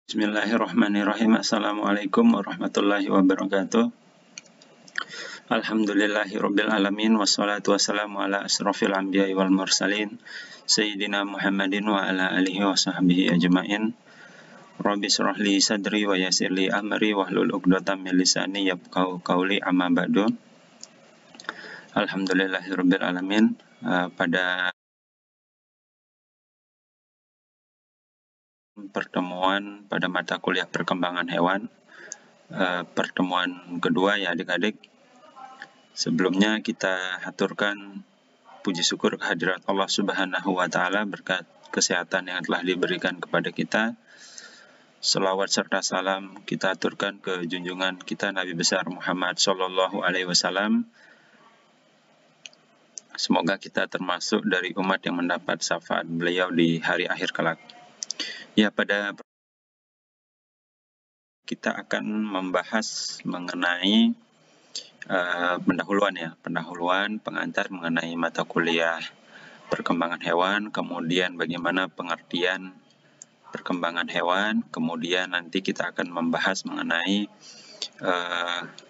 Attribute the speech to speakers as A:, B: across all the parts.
A: Bismillahirrahmanirrahim. Assalamualaikum warahmatullahi wabarakatuh. Alhamdulillahirabbil alamin wassalatu wassalamu ala asrofil anbiya'i wal mursalin sayyidina Muhammadin wa ala alihi wa sahbihi ajmain. Rabbi shrah li sadri wa yassir li amri wahlul 'uqdatam min lisani yafqahu qawli, amma ba'du. Alhamdulillahirabbil alamin. Pada pertemuan pada mata kuliah perkembangan hewan, pertemuan kedua ya adik-adik. Sebelumnya kita haturkan puji syukur kehadirat Allah Subhanahu wa Ta'ala berkat kesehatan yang telah diberikan kepada kita. Selawat serta salam kita aturkan ke junjungan kita Nabi besar Muhammad Sallallahu Alaihi Wasallam. Semoga kita termasuk dari umat yang mendapat syafaat beliau di hari akhir kelak. Ya, pada kita akan membahas mengenai pendahuluan pengantar mengenai mata kuliah perkembangan hewan, kemudian bagaimana pengertian perkembangan hewan, kemudian nanti kita akan membahas mengenai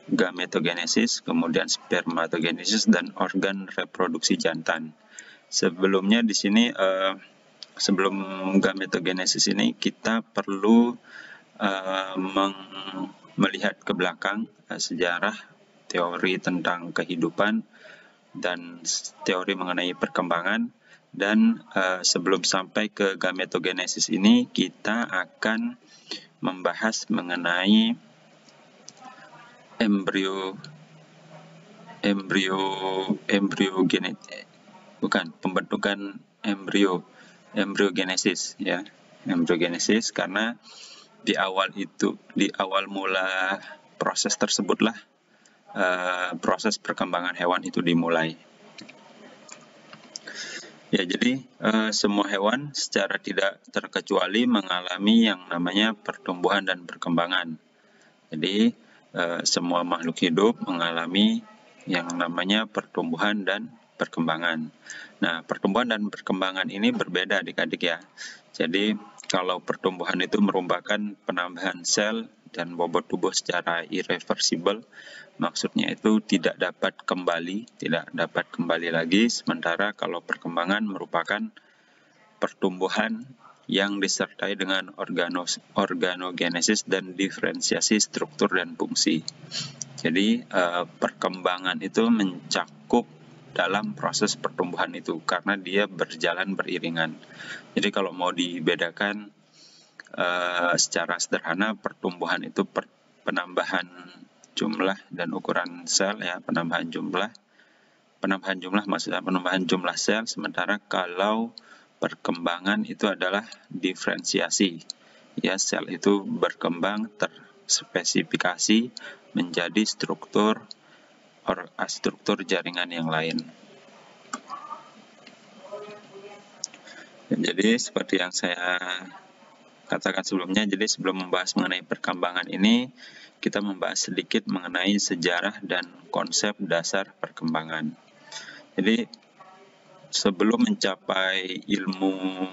A: gametogenesis, kemudian spermatogenesis dan organ reproduksi jantan. Sebelumnya di sini sebelum gametogenesis ini kita perlu melihat ke belakang sejarah, teori tentang kehidupan dan teori mengenai perkembangan. Dan sebelum sampai ke gametogenesis ini, kita akan membahas mengenai pembentukan embriogenesis ya, embriogenesis, karena di awal mula proses tersebutlah proses perkembangan hewan itu dimulai. Ya, jadi semua hewan secara tidak terkecuali mengalami yang namanya pertumbuhan dan perkembangan. Jadi semua makhluk hidup mengalami yang namanya pertumbuhan dan perkembangan. Nah, pertumbuhan dan perkembangan ini berbeda adik-adik ya. Jadi kalau pertumbuhan itu merupakan penambahan sel dan bobot tubuh secara irreversible, maksudnya itu tidak dapat kembali lagi. Sementara kalau perkembangan merupakan pertumbuhan yang disertai dengan organogenesis dan diferensiasi struktur dan fungsi. Jadi perkembangan itu mencakup dalam proses pertumbuhan itu karena dia berjalan beriringan. Jadi kalau mau dibedakan secara sederhana, pertumbuhan itu penambahan jumlah dan ukuran sel ya, penambahan jumlah maksudnya penambahan jumlah sel, sementara kalau perkembangan itu adalah diferensiasi ya, sel itu berkembang terspesifikasi menjadi struktur jaringan yang lain. Jadi seperti yang saya katakan sebelumnya, jadi sebelum membahas mengenai perkembangan ini, kita membahas sedikit mengenai sejarah dan konsep dasar perkembangan. Jadi sebelum mencapai ilmu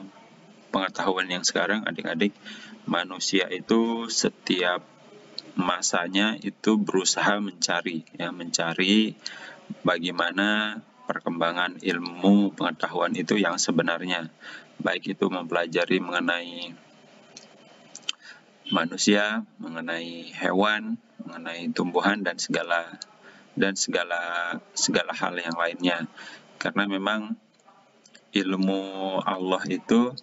A: pengetahuan yang sekarang, adik-adik, manusia itu setiap masanya itu berusaha mencari bagaimana perkembangan ilmu pengetahuan itu yang sebenarnya, baik itu mempelajari mengenai manusia, mengenai hewan, mengenai tumbuhan dan segala hal yang lainnya. Karena memang ilmu Allah itu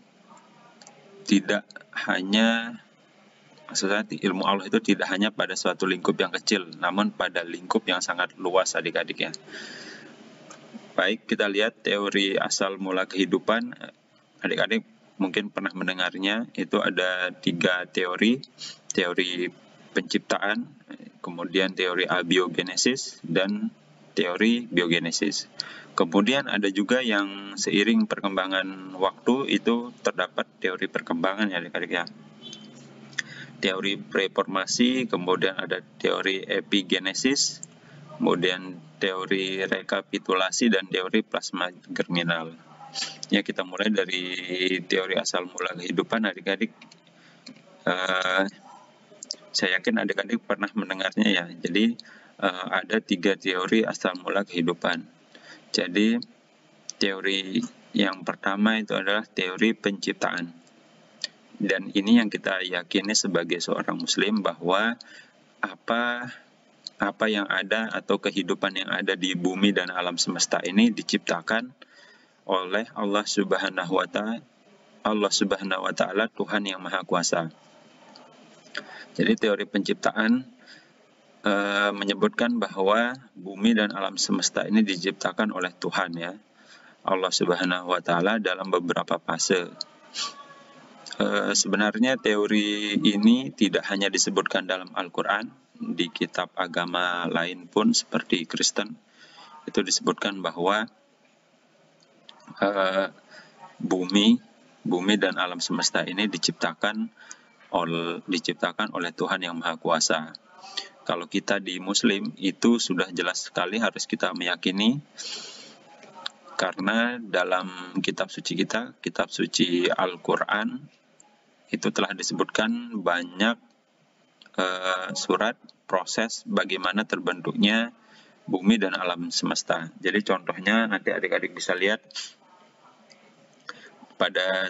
A: ilmu Allah itu tidak hanya pada suatu lingkup yang kecil, namun pada lingkup yang sangat luas adik-adik ya. Baik, kita lihat teori asal mula kehidupan. Adik-adik mungkin pernah mendengarnya. Itu ada 3 teori. Teori penciptaan, kemudian teori abiogenesis, dan teori biogenesis. Kemudian ada juga yang seiring perkembangan waktu itu terdapat teori perkembangan ya adik-adik ya. Teori preformasi, kemudian ada teori epigenesis, kemudian teori rekapitulasi dan teori plasma germinal. Ya, kita mulai dari teori asal mula kehidupan adik-adik. saya yakin adik-adik pernah mendengarnya ya. Jadi ada 3 teori asal mula kehidupan. Jadi teori yang pertama itu adalah teori penciptaan. Dan ini yang kita yakini sebagai seorang muslim, bahwa apa yang ada atau kehidupan yang ada di bumi dan alam semesta ini diciptakan oleh Allah Subhanahu wa Ta'ala, Tuhan yang Maha Kuasa. Jadi teori penciptaan menyebutkan bahwa bumi dan alam semesta ini diciptakan oleh Tuhan, ya, Allah Subhanahu wa Ta'ala, dalam beberapa fase. Sebenarnya teori ini tidak hanya disebutkan dalam Al-Quran, di kitab agama lain pun seperti Kristen itu disebutkan bahwa bumi dan alam semesta ini diciptakan oleh Tuhan yang Maha Kuasa. Kalau kita di Muslim itu sudah jelas sekali harus kita meyakini, karena dalam kitab suci kita, kitab suci Al-Quran, itu telah disebutkan banyak surat proses bagaimana terbentuknya bumi dan alam semesta. Jadi contohnya nanti adik-adik bisa lihat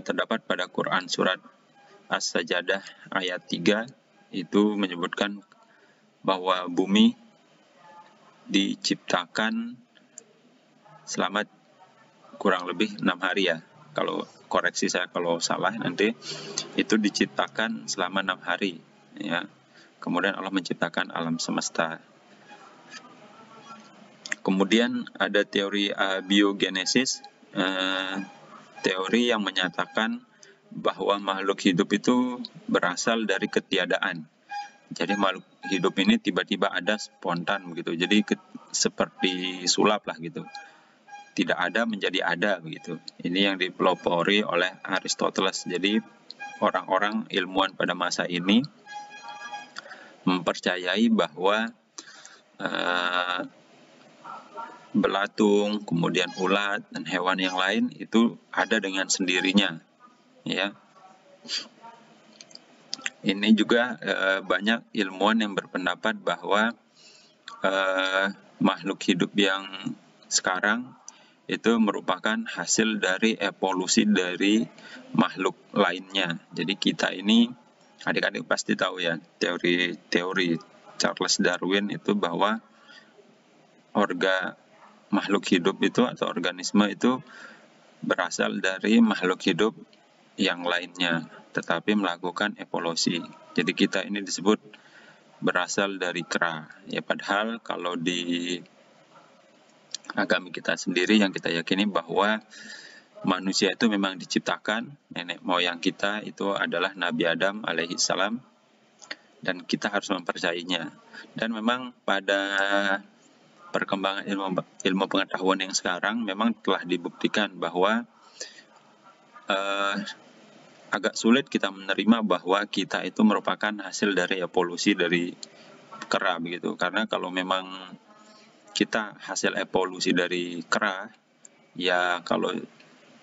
A: terdapat pada Quran surat As-Sajadah ayat 3, itu menyebutkan bahwa bumi diciptakan selama kurang lebih 6 hari, ya. Kalau koreksi saya kalau salah nanti, itu diciptakan selama 6 hari, ya. Kemudian Allah menciptakan alam semesta. Kemudian ada teori abiogenesis, teori yang menyatakan bahwa makhluk hidup itu berasal dari ketiadaan. Jadi makhluk hidup ini tiba-tiba ada spontan begitu. Jadi seperti sulap lah gitu. Tidak ada menjadi ada begitu. Ini yang dipelopori oleh Aristoteles. Jadi orang-orang ilmuwan pada masa ini mempercayai bahwa belatung, kemudian ulat dan hewan yang lain itu ada dengan sendirinya, ya. Ini juga banyak ilmuwan yang berpendapat bahwa makhluk hidup yang sekarang itu merupakan hasil dari evolusi dari makhluk lainnya. Jadi kita ini, adik-adik pasti tahu ya, teori Charles Darwin itu bahwa makhluk hidup itu atau organisme itu berasal dari makhluk hidup yang lainnya, tetapi melakukan evolusi. Jadi kita ini disebut berasal dari kera. Ya, padahal kalau di agama kita sendiri yang kita yakini bahwa manusia itu memang diciptakan, nenek moyang kita itu adalah Nabi Adam alaihi salam, dan kita harus mempercayainya. Dan memang pada perkembangan ilmu pengetahuan yang sekarang memang telah dibuktikan bahwa agak sulit kita menerima bahwa kita itu merupakan hasil dari evolusi dari kera begitu. Karena kalau memang kita hasil evolusi dari kera, ya kalau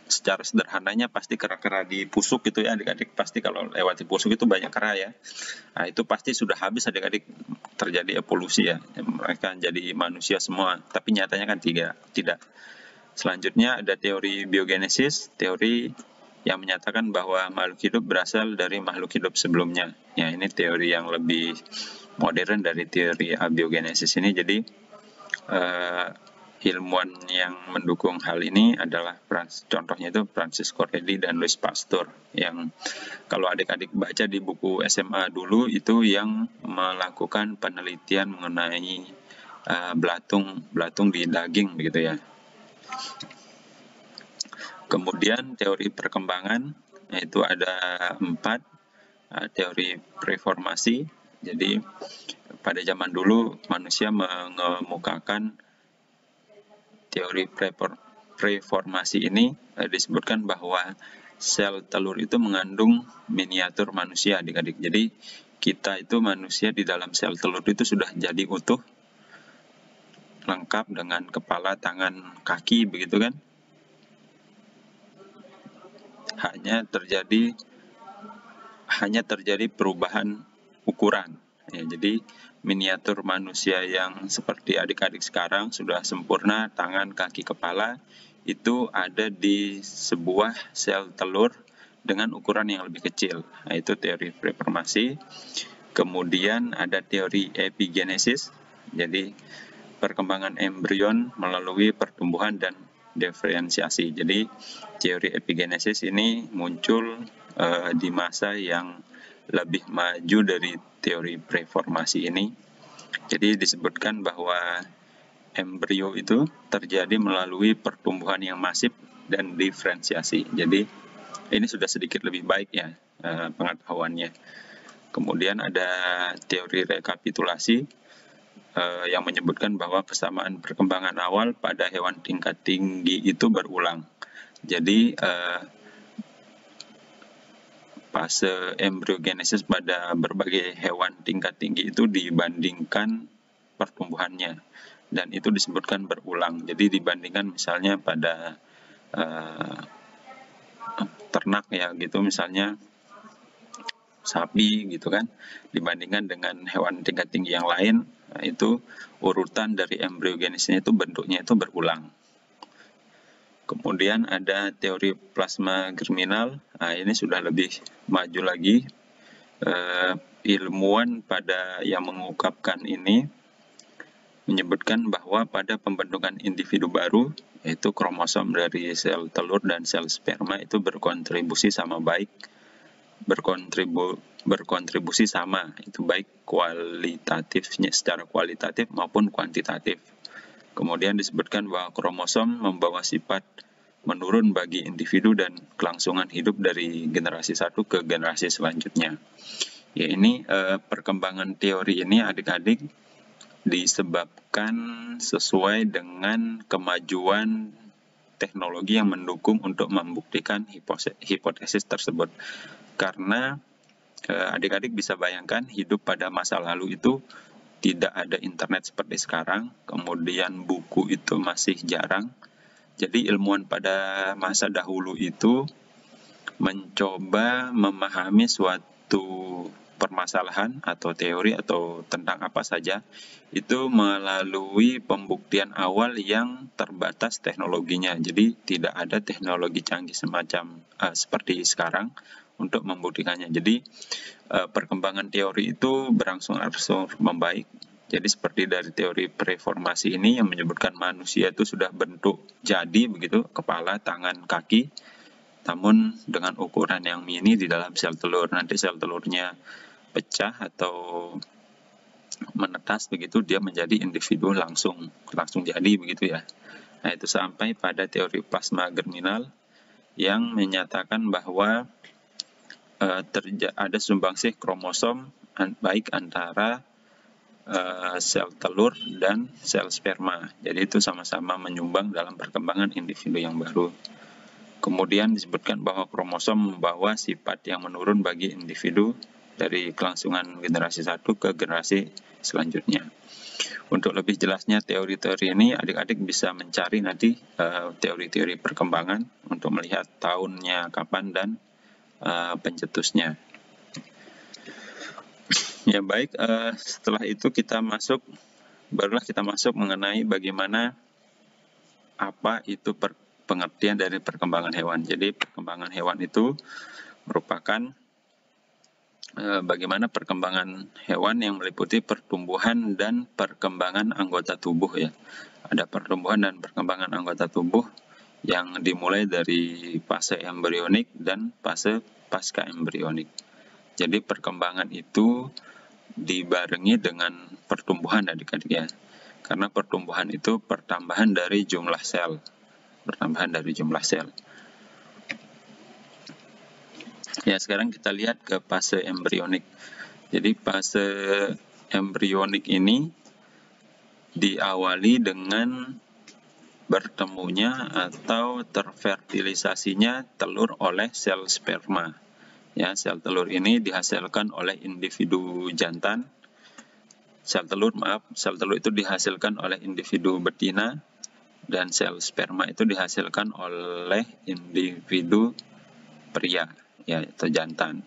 A: secara sederhananya pasti kera-kera di pusuk gitu ya adik-adik, pasti kalau lewat di pusuk itu banyak kera ya. Nah itu pasti sudah habis adik-adik, terjadi evolusi ya, mereka jadi manusia semua. Tapi nyatanya kan tidak. Selanjutnya ada teori biogenesis, teori yang menyatakan bahwa makhluk hidup berasal dari makhluk hidup sebelumnya. Ya, ini teori yang lebih modern dari teori abiogenesis ini. Jadi ilmuwan yang mendukung hal ini adalah contohnya itu Francisco Redi dan Louis Pasteur, yang kalau adik-adik baca di buku SMA dulu itu yang melakukan penelitian mengenai belatung di daging begitu ya. Kemudian teori perkembangan, yaitu ada 4. Teori preformasi. Jadi pada zaman dulu manusia mengemukakan teori preformasi ini, disebutkan bahwa sel telur itu mengandung miniatur manusia adik-adik. Jadi kita itu manusia di dalam sel telur itu sudah jadi utuh, lengkap dengan kepala, tangan, kaki begitu kan. Hanya terjadi hanya terjadi perubahan ukuran. Ya, jadi miniatur manusia yang seperti adik-adik sekarang sudah sempurna, tangan, kaki, kepala, itu ada di sebuah sel telur dengan ukuran yang lebih kecil. Nah, itu teori preformasi. Kemudian ada teori epigenesis, jadi perkembangan embrion melalui pertumbuhan dan diferensiasi. Jadi teori epigenesis ini muncul di masa yang lebih maju dari teori preformasi ini. Jadi disebutkan bahwa embrio itu terjadi melalui pertumbuhan yang masif dan diferensiasi. Jadi ini sudah sedikit lebih baik ya pengetahuannya. Kemudian ada teori rekapitulasi yang menyebutkan bahwa kesamaan perkembangan awal pada hewan tingkat tinggi itu berulang. Jadi fase embriogenesis pada berbagai hewan tingkat tinggi itu dibandingkan pertumbuhannya, dan itu disebutkan berulang. Jadi dibandingkan misalnya pada ternak ya gitu, misalnya sapi gitu kan, dibandingkan dengan hewan tingkat tinggi yang lain, nah itu urutan dari embriogenesisnya itu bentuknya itu berulang. Kemudian ada teori plasma germinal, nah ini sudah lebih maju lagi. Ilmuwan pada yang mengungkapkan ini menyebutkan bahwa pada pembentukan individu baru, yaitu kromosom dari sel telur dan sel sperma itu berkontribusi sama baik, berkontribusi sama, itu baik kualitatifnya secara kualitatif maupun kuantitatif. Kemudian disebutkan bahwa kromosom membawa sifat menurun bagi individu dan kelangsungan hidup dari generasi satu ke generasi selanjutnya. Ya, ini perkembangan teori ini adik-adik disebabkan sesuai dengan kemajuan teknologi yang mendukung untuk membuktikan hipotesis tersebut. Karena adik-adik bisa bayangkan hidup pada masa lalu itu tidak ada internet seperti sekarang, kemudian buku itu masih jarang. Jadi ilmuwan pada masa dahulu itu mencoba memahami suatu permasalahan atau teori atau tentang apa saja itu melalui pembuktian awal yang terbatas teknologinya. Jadi tidak ada teknologi canggih semacam seperti sekarang untuk membuktikannya. Jadi perkembangan teori itu berangsur-angsur membaik. Jadi seperti dari teori preformasi ini yang menyebutkan manusia itu sudah bentuk jadi begitu, kepala, tangan, kaki, namun dengan ukuran yang mini di dalam sel telur. Nanti sel telurnya pecah atau menetas begitu, dia menjadi individu langsung jadi begitu ya. Nah, itu sampai pada teori plasma germinal yang menyatakan bahwa ada sumbangsih kromosom baik antara sel telur dan sel sperma. Jadi itu sama-sama menyumbang dalam perkembangan individu yang baru. Kemudian disebutkan bahwa kromosom membawa sifat yang menurun bagi individu dari kelangsungan generasi satu ke generasi selanjutnya. Untuk lebih jelasnya teori-teori ini, adik-adik bisa mencari nanti teori-teori perkembangan untuk melihat tahunnya kapan dan pencetusnya. Ya baik, setelah itu barulah kita masuk mengenai bagaimana apa itu pengertian dari perkembangan hewan. Jadi perkembangan hewan itu merupakan bagaimana perkembangan hewan yang meliputi pertumbuhan dan perkembangan anggota tubuh ya. Ada pertumbuhan dan perkembangan anggota tubuh yang dimulai dari fase embrionik dan fase pasca embrionik. Jadi perkembangan itu dibarengi dengan pertumbuhan adik-adik ya. Karena pertumbuhan itu pertambahan dari jumlah sel. Ya, sekarang kita lihat ke fase embrionik. Jadi fase embrionik ini diawali dengan bertemunya atau terfertilisasinya telur oleh sel sperma. Ya, sel telur ini dihasilkan oleh individu jantan. Sel telur itu dihasilkan oleh individu betina, dan sel sperma itu dihasilkan oleh individu pria ya atau jantan.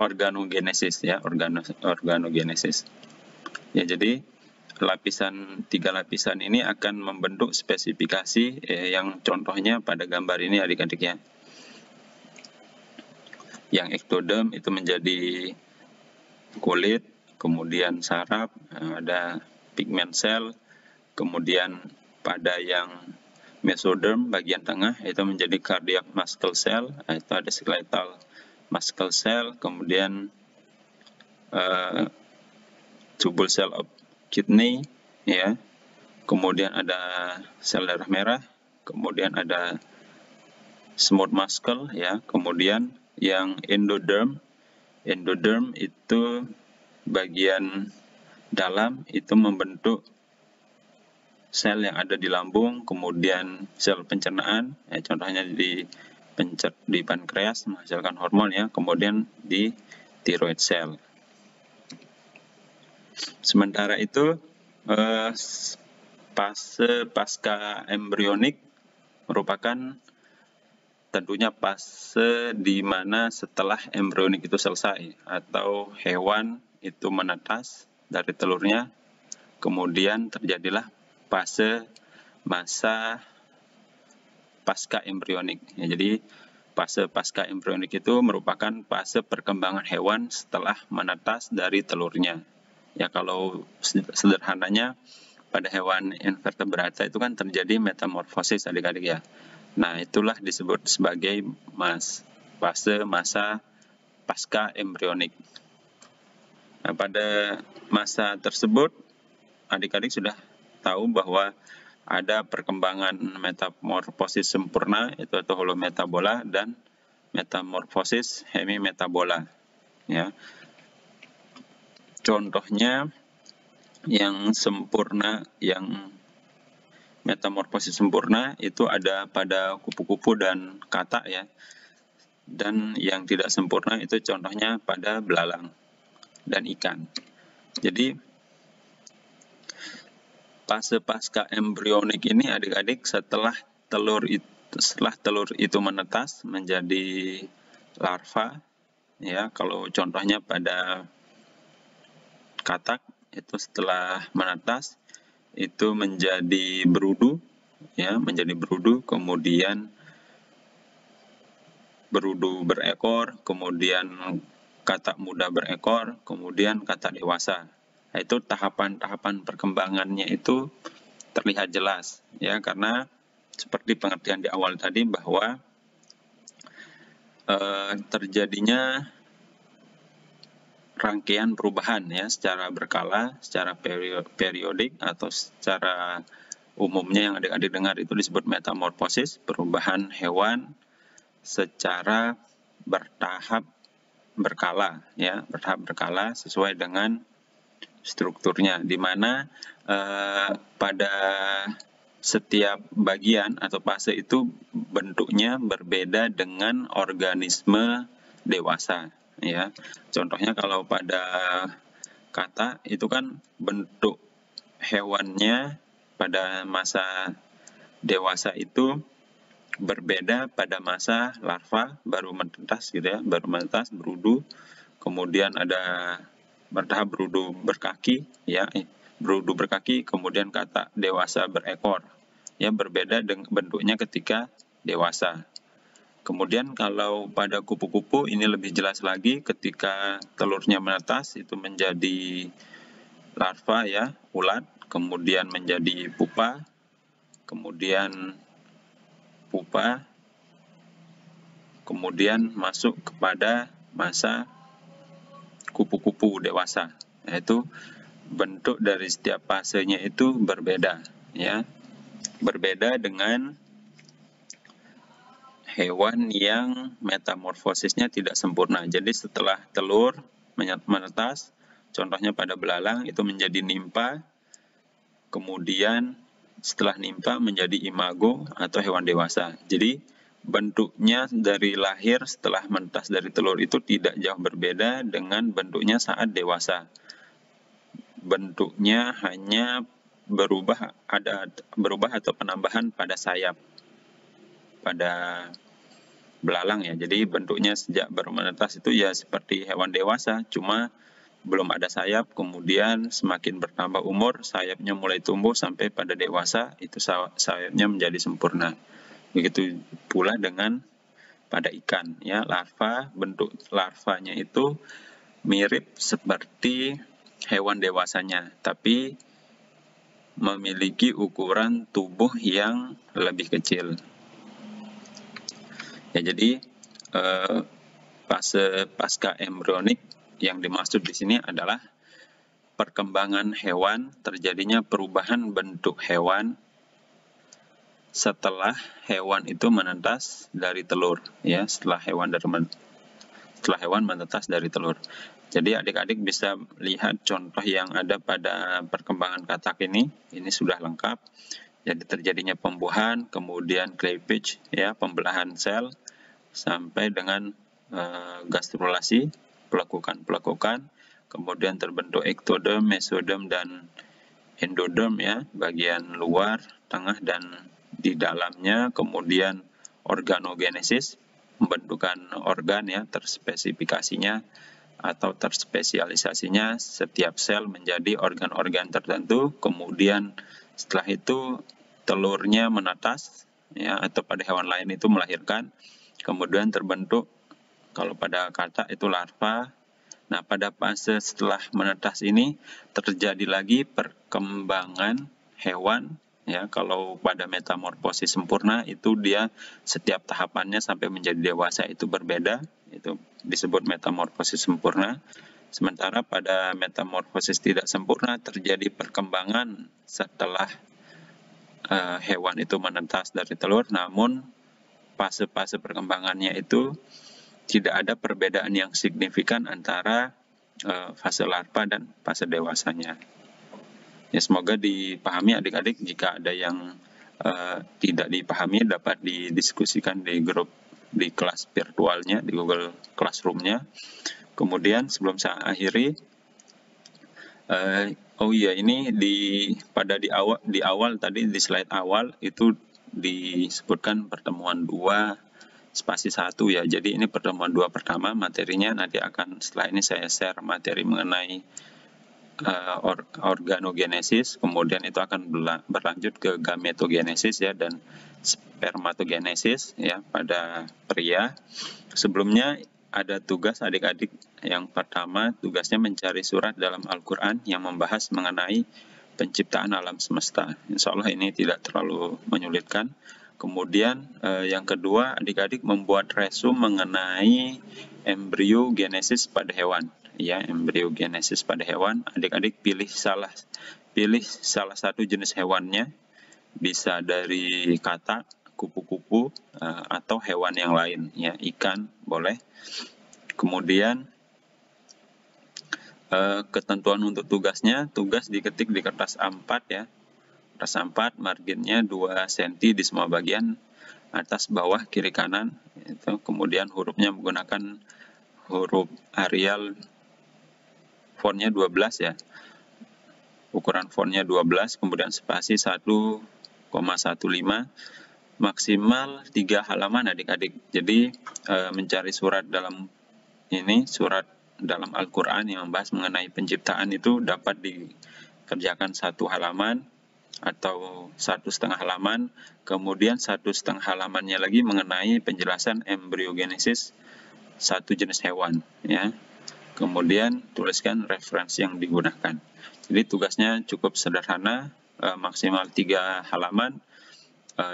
A: organogenesis ya, organogenesis. Ya, jadi tiga lapisan ini akan membentuk spesifikasi yang contohnya pada gambar ini adik-adik ya. Yang ektoderm itu menjadi kulit, kemudian saraf, ada pigment cell, kemudian pada yang mesoderm bagian tengah itu menjadi cardiac muscle cell, itu ada skeletal muscle cell, kemudian tubule cell of kidney ya, kemudian ada sel darah merah, kemudian ada smooth muscle ya, kemudian yang endoderm itu bagian dalam itu membentuk sel yang ada di lambung, kemudian sel pencernaan ya, contohnya di pankreas menghasilkan hormon ya, kemudian di thyroid cell. Sementara itu fase pasca embrionik merupakan tentunya fase di mana setelah embrionik itu selesai atau hewan itu menetas dari telurnya, kemudian terjadilah fase masa pasca embrionik. Ya, jadi fase pasca embrionik itu merupakan fase perkembangan hewan setelah menetas dari telurnya. Ya, kalau sederhananya pada hewan invertebrata itu kan terjadi metamorfosis adik-adik ya. Nah, itulah disebut sebagai fase masa pasca embrionik. Nah, pada masa tersebut adik-adik sudah tahu bahwa ada perkembangan metamorfosis sempurna itu atau holometabola dan metamorfosis hemimetabola ya. Contohnya yang sempurna, yang metamorfosis sempurna itu ada pada kupu-kupu dan katak ya. Dan yang tidak sempurna itu contohnya pada belalang dan ikan. Jadi fase pasca embrionik ini adik-adik setelah telur itu menetas menjadi larva ya, kalau contohnya pada katak itu setelah menetas itu menjadi berudu ya, kemudian berudu berekor, kemudian katak muda berekor, kemudian katak dewasa. Nah, itu tahapan-tahapan perkembangannya itu terlihat jelas ya, karena seperti pengertian di awal tadi bahwa terjadinya rangkaian perubahan ya secara berkala, secara periodik atau secara umumnya yang adik-adik dengar itu disebut metamorfosis, perubahan hewan secara bertahap berkala ya, berkala sesuai dengan strukturnya, di mana pada setiap bagian atau fase itu bentuknya berbeda dengan organisme dewasa ya. Contohnya kalau pada katak itu kan bentuk hewannya pada masa dewasa itu berbeda pada masa larva baru menetas gitu ya, baru menetas berudu, kemudian ada bertahap berudu berkaki ya, berudu berkaki, kemudian katak dewasa berekor ya, berbeda dengan bentuknya ketika dewasa. Kemudian kalau pada kupu-kupu ini lebih jelas lagi, ketika telurnya menetas itu menjadi larva ya, ulat, kemudian menjadi pupa, kemudian pupa, kemudian masuk kepada masa kupu-kupu dewasa. Yaitu bentuk dari setiap fasenya itu berbeda ya. Berbeda dengan hewan yang metamorfosisnya tidak sempurna. Jadi setelah telur menetas, contohnya pada belalang itu menjadi nimpa, kemudian setelah nimpa menjadi imago atau hewan dewasa. Jadi bentuknya dari lahir setelah menetas dari telur itu tidak jauh berbeda dengan bentuknya saat dewasa. Bentuknya hanya berubah atau penambahan pada sayap, pada belalang ya. Jadi bentuknya sejak baru menetas itu ya seperti hewan dewasa, cuma belum ada sayap. Kemudian semakin bertambah umur, sayapnya mulai tumbuh sampai pada dewasa, itu sayapnya menjadi sempurna. Begitu pula dengan pada ikan ya, larva, bentuk larvanya itu mirip seperti hewan dewasanya, tapi memiliki ukuran tubuh yang lebih kecil. Ya, jadi fase pasca embrionik yang dimaksud di sini adalah perkembangan hewan, terjadinya perubahan bentuk hewan setelah hewan itu menetas dari telur, ya, setelah hewan menetas dari telur. Jadi adik-adik bisa lihat contoh yang ada pada perkembangan katak ini sudah lengkap. Jadi terjadinya pembuahan, kemudian cleavage, ya, pembelahan sel, sampai dengan gastrulasi, pelekukan, kemudian terbentuk ektoderm, mesoderm, dan endoderm, ya, bagian luar, tengah, dan di dalamnya. Kemudian organogenesis, pembentukan organ, ya, terspesifikasinya atau terspesialisasinya setiap sel menjadi organ-organ tertentu. Kemudian setelah itu telurnya menetas, ya, atau pada hewan lain itu melahirkan, kemudian terbentuk, kalau pada katak itu larva. Nah, pada fase setelah menetas ini terjadi lagi perkembangan hewan, ya. Kalau pada metamorfosis sempurna itu dia setiap tahapannya sampai menjadi dewasa itu berbeda, itu disebut metamorfosis sempurna. Sementara pada metamorfosis tidak sempurna terjadi perkembangan setelah hewan itu menetas dari telur, namun fase-fase perkembangannya itu tidak ada perbedaan yang signifikan antara fase larva dan fase dewasanya. Ya, semoga dipahami adik-adik. Jika ada yang tidak dipahami dapat didiskusikan di grup di kelas virtualnya, di Google Classroom-nya. Kemudian sebelum saya akhiri, oh iya, ini di awal tadi di slide awal itu disebutkan pertemuan 2 spasi 1 ya. Jadi ini pertemuan 2 pertama, materinya nanti akan setelah ini saya share materi mengenai organogenesis, kemudian itu akan berlanjut ke gametogenesis, ya, dan spermatogenesis, ya, pada pria. Sebelumnya ada tugas adik-adik. Yang pertama, tugasnya mencari surat dalam Al-Quran yang membahas mengenai penciptaan alam semesta. Insya Allah ini tidak terlalu menyulitkan. Kemudian yang kedua, adik-adik membuat resume mengenai embriogenesis pada hewan. Ya, embriogenesis pada hewan. Adik-adik pilih salah satu jenis hewannya, bisa dari katak, kupu-kupu, atau hewan yang lain, ya, ikan boleh. Kemudian ketentuan untuk tugasnya, tugas diketik di kertas A4, ya. Kertas A4, marginnya 2 cm di semua bagian, atas, bawah, kiri, kanan. Itu. Kemudian hurufnya menggunakan huruf Arial, fontnya 12, ya. Ukuran fontnya 12, kemudian spasi 1,15, maksimal 3 halaman adik-adik. Jadi mencari surat dalam Al-Quran yang membahas mengenai penciptaan itu dapat dikerjakan 1 halaman atau 1,5 halaman, kemudian 1,5 halamannya lagi mengenai penjelasan embriogenesis satu jenis hewan, ya. Kemudian tuliskan referensi yang digunakan. Jadi tugasnya cukup sederhana, maksimal 3 halaman,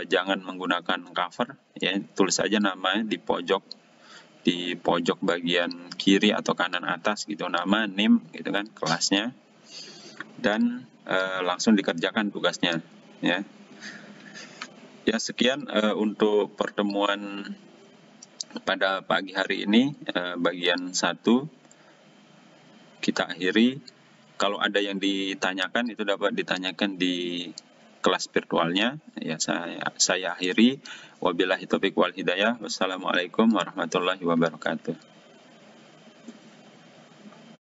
A: jangan menggunakan cover, ya, tulis aja namanya di pojok bagian kiri atau kanan atas gitu, nama, NIM gitu kan, kelasnya, dan langsung dikerjakan tugasnya, ya. Ya, sekian untuk pertemuan pada pagi hari ini, bagian 1 kita akhiri. Kalau ada yang ditanyakan itu dapat ditanyakan di kelas virtualnya, ya. Saya akhiri. Wabillahi taufiq wal hidayah. Wassalamualaikum warahmatullahi wabarakatuh.